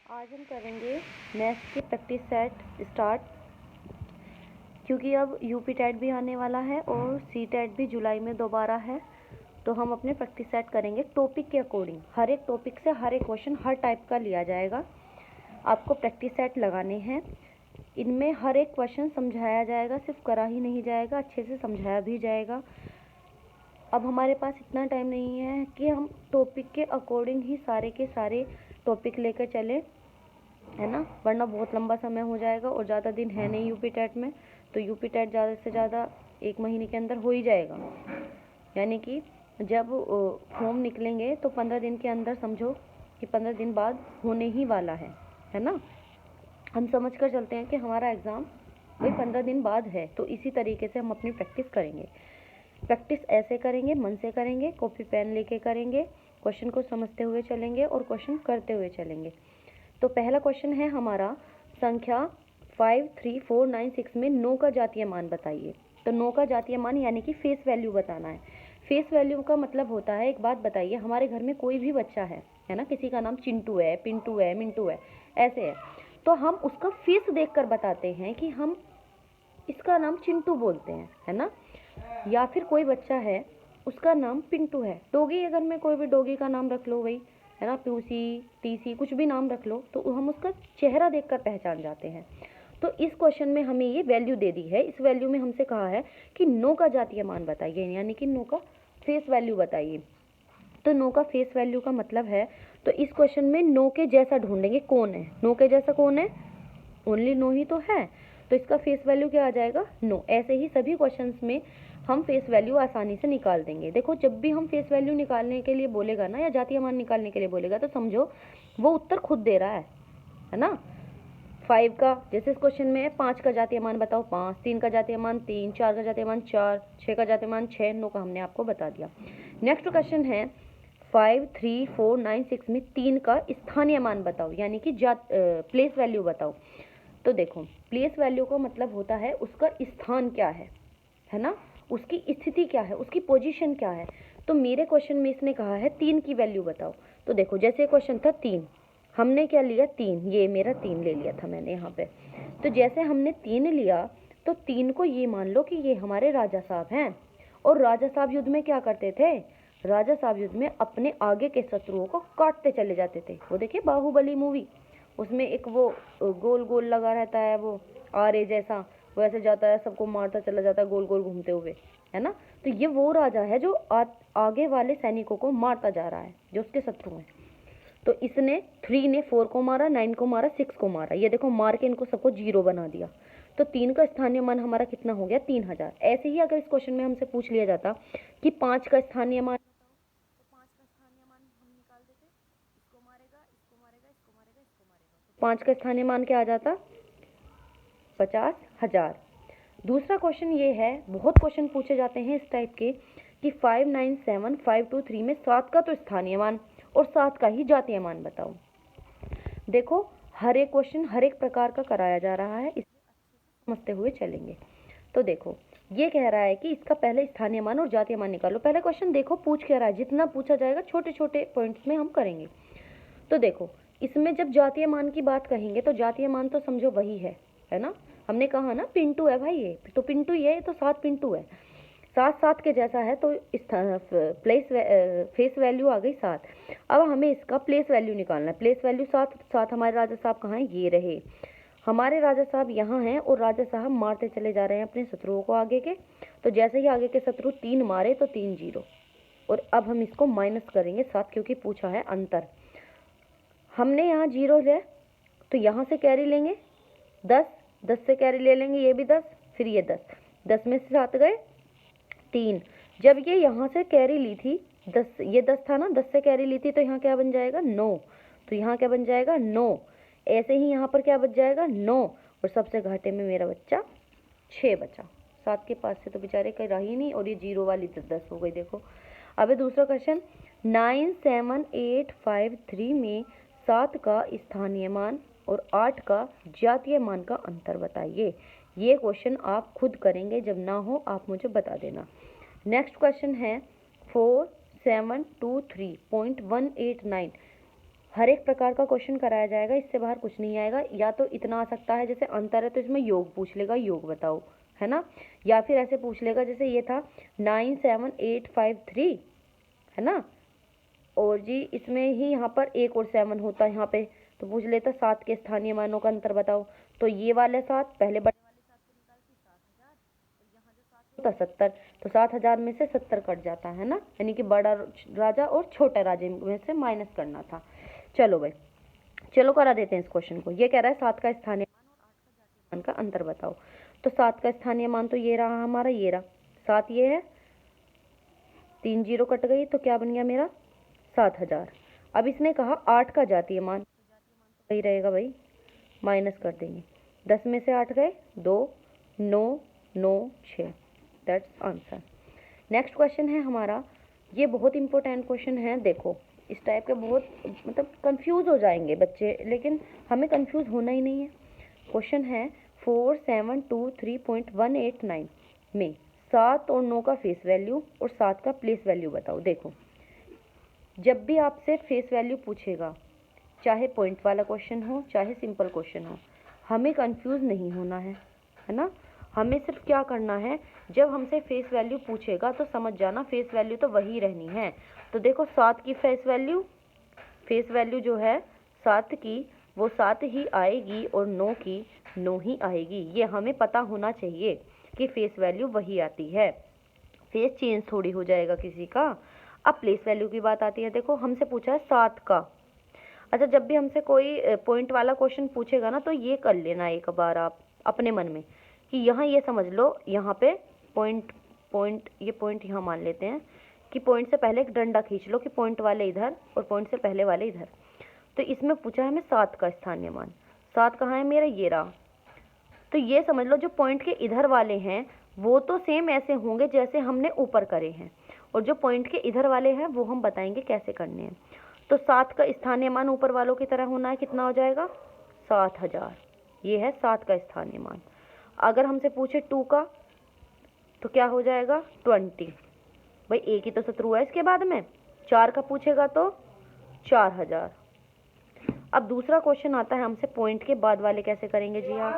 आज हम करेंगे मैथ्स की प्रैक्टिस सेट स्टार्ट, क्योंकि अब यूपी टेट भी आने वाला है और सी टेट भी जुलाई में दोबारा है। तो हम अपने प्रैक्टिस सेट करेंगे टॉपिक के अकॉर्डिंग। हर एक टॉपिक से हर एक क्वेश्चन हर टाइप का लिया जाएगा। आपको प्रैक्टिस सेट लगाने हैं। इनमें हर एक क्वेश्चन समझाया जाएगा, सिर्फ करा ही नहीं जाएगा, अच्छे से समझाया भी जाएगा। अब हमारे पास इतना टाइम नहीं है कि हम टॉपिक के अकॉर्डिंग ही सारे के सारे टॉपिक लेकर चलें, है ना, वरना बहुत लंबा समय हो जाएगा और ज़्यादा दिन है नहीं यूपी टेट में। तो यूपी टेट ज़्यादा से ज़्यादा 1 महीने के अंदर हो ही जाएगा, यानी कि जब फॉर्म निकलेंगे तो 15 दिन के अंदर, समझो कि 15 दिन बाद होने ही वाला है ना। हम समझ कर चलते हैं कि हमारा एग्ज़ाम वही 15 दिन बाद है। तो इसी तरीके से हम अपनी प्रैक्टिस करेंगे। प्रैक्टिस ऐसे करेंगे, मन से करेंगे, कॉपी पेन लेके करेंगे, क्वेश्चन को समझते हुए चलेंगे और क्वेश्चन करते हुए चलेंगे। तो पहला क्वेश्चन है हमारा, संख्या 5, 3, 4, 9, 6 में 9 का जातीय मान बताइए। तो 9 का जातीय मान यानी कि फेस वैल्यू बताना है। फेस वैल्यू का मतलब होता है, एक बात बताइए, हमारे घर में कोई भी बच्चा है ना, किसी का नाम चिंटू है, पिंटू है, मिंटू है, ऐसे है, तो हम उसका फेस देखकर बताते हैं कि हम इसका नाम चिंटू बोलते हैं, है ना। या फिर कोई बच्चा है, उसका नाम पिंटू है। डॉगी, अगर मैं कोई भी डॉगी का नाम रख लो, वही है ना, प्यूसी, टीसी, कुछ भी नाम रख लो, तो हम उसका चेहरा देखकर पहचान जाते हैं। तो इस क्वेश्चन में हमें ये वैल्यू दे दी है। इस वैल्यू में हमसे कहा है कि 9 का जातीय मान बताइए, यानी कि 9 का फेस वैल्यू बताइए। तो 9 का फेस वैल्यू का मतलब है, तो इस क्वेश्चन में 9 के जैसा ढूंढेंगे, कौन है 9 के जैसा, कौन है, ओनली 9 ही तो है। तो इसका फेस वैल्यू क्या आ जाएगा, 9। ऐसे ही सभी क्वेश्चंस में हम फेस वैल्यू आसानी से निकाल देंगे। देखो, जब भी हम फेस वैल्यू निकालने के लिए बोलेगा ना, या जातीय मान निकालने के लिए बोलेगा, तो समझो वो उत्तर खुद दे रहा है ना। 5 का, जैसे इस क्वेश्चन में 5 का जातीय मान बताओ, 5, 3 का जातीय मान 3, 4 का जातीय मान 4, 6 का जातीय मान 6, 9 का हमने आपको बता दिया। नेक्स्ट क्वेश्चन है 5, 3, 4, 9, 6 में 3 का स्थानीय मान बताओ, यानी कि प्लेस वैल्यू बताओ। तो देखो, प्लेस वैल्यू का मतलब होता है उसका स्थान क्या है ना, उसकी स्थिति क्या है, उसकी पोजीशन क्या है। तो मेरे क्वेश्चन में इसने कहा है 3 की वैल्यू बताओ। तो देखो, जैसे क्वेश्चन था 3, हमने क्या लिया, 3, ये मेरा 3 ले लिया था मैंने यहाँ पे। तो जैसे हमने 3 लिया, तो 3 को ये मान लो कि ये हमारे राजा साहब हैं। और राजा साहब युद्ध में क्या करते थे, राजा साहब युद्ध में अपने आगे के शत्रुओं को काटते चले जाते थे। वो देखिए बाहुबली मूवी, उसमें एक वो गोल गोल लगा रहता है, वो आरे जैसा, वो ऐसे जाता है, सबको मारता चला जाता है गोल गोल घूमते हुए, है ना। तो ये वो राजा है जो आगे वाले सैनिकों को मारता जा रहा है, जो उसके शत्रु हैं। तो इसने 3 ने 4 को मारा, 9 को मारा, 6 को मारा, ये देखो मार के इनको सबको 0 बना दिया। तो 3 का स्थानीय मान हमारा कितना हो गया, 3000। ऐसे ही अगर इस क्वेश्चन में हमसे पूछ लिया जाता कि 5 का स्थानीय मान, तो 5 का स्थानीय मान हम निकाल देते, इसको मारेगा, इसको मारेगा, इसको मारेगा, इसको मारेगा, तो 5 का स्थानीय मान क्या आ जाता, 50,000। दूसरा क्वेश्चन ये है, बहुत क्वेश्चन पूछे जाते हैं इस टाइप के कि 5, 9, 7, 5, 2, 3 में 7 का तो स्थानीय मान और 7 का ही जातीय मान बताओ। देखो, हर एक क्वेश्चन हर एक प्रकार का कराया जा रहा है, इसे समझते हुए चलेंगे। तो देखो, ये कह रहा है कि इसका पहले स्थानीय मान और जातीय मान निकालो। पहले क्वेश्चन देखो पूछ क्या रहा है, जितना पूछा जाएगा छोटे छोटे पॉइंट्स में हम करेंगे। तो देखो, इसमें जब जातीय मान की बात कहेंगे तो जातीय मान तो समझो वही है ना। हमने कहा ना पिंटू है भाई, ये तो पिंटू, ये तो 7 पिंटू है, 7 7 के जैसा है, तो फेस वैल्यू आ गई 7। अब हमें इसका प्लेस वैल्यू निकालना है। प्लेस वैल्यू 7, 7 हमारे राजा साहब कहाँ हैं, ये रहे हमारे राजा साहब, यहाँ हैं, और राजा साहब मारते चले जा रहे हैं अपने शत्रुओं को आगे के। तो जैसे ही आगे के शत्रु 3 मारे तो 3 0। और अब हम इसको माइनस करेंगे 7, क्योंकि पूछा है अंतर। हमने यहाँ 0 लिया, तो यहाँ से कैरी लेंगे 10, 10 से कैरी ले लेंगे, ये भी 10, फिर ये 10, 10 में से 7 गए 3। जब ये यहाँ से कैरी ली थी 10, ये 10 था ना, 10 से कैरी ली थी, तो यहाँ क्या बन जाएगा 9, तो यहाँ क्या बन जाएगा 9। ऐसे ही यहाँ पर क्या बच जाएगा 9, और सबसे घाटे में मेरा बच्चा 6 बचा। 7 के पास से तो बेचारे कहीं रहा ही नहीं, और ये 0 वाली तो 10 हो गई। देखो, अब दूसरा क्वेश्चन, 9, 7, 8, 5, 3 में 7 का स्थानीय मान और 8 का जातीय मान का अंतर बताइए। ये क्वेश्चन आप खुद करेंगे, जब ना हो आप मुझे बता देना। नेक्स्ट क्वेश्चन है 4, 7, 2, 3.189। हर एक प्रकार का क्वेश्चन कराया जाएगा, इससे बाहर कुछ नहीं आएगा। या तो इतना आ सकता है जैसे अंतर है तो इसमें योग पूछ लेगा, योग बताओ, है ना। या फिर ऐसे पूछ लेगा जैसे ये था 97853, है ना। और जी इसमें ही यहाँ पर एक और 7 होता है यहाँ पे, तो पूछ लेता 7 के स्थानीय मानों का अंतर बताओ। तो ये वाले 7 पहले बड़े वाले 7 को निकालती 7000, और यहाँ जो 7 होता 70, तो 7000 में से 70 कट जाता है ना, यानी कि बड़ा राजा और छोटा राजा में से माइनस करना था। चलो भाई, चलो करा देते हैं इस क्वेश्चन को। ये कह रहा है 7 का स्थानीय मान और 8 का जातीय मान का अंतर बताओ। तो 7 का स्थानीय मान तो ये रहा हमारा, ये रहा 7, ये है 3 जीरो कट गई, तो क्या बन गया मेरा 7000। अब इसने कहा 8 का जातीय मान, तो जातीय मान तो वही रहेगा भाई, माइनस कर देंगे। 10 में से 8 गए 2, 9 9 6, दैट्स आंसर। नेक्स्ट क्वेश्चन है हमारा, ये बहुत इंपॉर्टेंट क्वेश्चन है। देखो इस टाइप के बहुत मतलब कंफ्यूज हो जाएंगे बच्चे, लेकिन हमें कंफ्यूज होना ही नहीं है। क्वेश्चन है 4723.189 में 7 और 9 का फेस वैल्यू और 7 का प्लेस वैल्यू बताओ। देखो जब भी आपसे फेस वैल्यू पूछेगा, चाहे पॉइंट वाला क्वेश्चन हो चाहे सिंपल क्वेश्चन हो, हमें कंफ्यूज नहीं होना है ना। हमें सिर्फ क्या करना है, जब हमसे फेस वैल्यू पूछेगा तो समझ जाना फेस वैल्यू तो वही रहनी है। तो देखो 7 की फेस वैल्यू जो है 7 की वो 7 ही आएगी और 9 की 9 ही आएगी। ये हमें पता होना चाहिए कि फेस वैल्यू वही आती है, फेस चेंज थोड़ी हो जाएगा किसी का। अब प्लेस वैल्यू की बात आती है। देखो हमसे पूछा है 7 का। अच्छा, जब भी हमसे कोई पॉइंट वाला क्वेश्चन पूछेगा ना, तो ये कर लेना एक बार आप अपने मन में कि यहाँ ये समझ लो, यहाँ पे पॉइंट ये पॉइंट यहाँ मान लेते हैं कि पॉइंट से पहले एक डंडा खींच लो कि पॉइंट वाले इधर और पॉइंट से पहले वाले इधर। तो इसमें पूछा है हमें 7 का स्थानीय मान, 7 कहाँ है मेरा, ये रहा। तो ये समझ लो जो पॉइंट के इधर वाले हैं वो तो सेम ऐसे होंगे जैसे हमने ऊपर करे हैं, और जो पॉइंट के इधर वाले हैं वो हम बताएंगे कैसे करने हैं। तो 7 का स्थानीय मान ऊपर वालों की तरह होना है, कितना हो जाएगा 7000। ये है 7 का स्थानीय मान। अगर हमसे पूछे 2 का तो क्या हो जाएगा 20। भाई एक ही तो शत्रु है इसके बाद में। 4 का पूछेगा तो 4000। अब दूसरा क्वेश्चन आता है हमसे पॉइंट के बाद वाले कैसे करेंगे जी आप।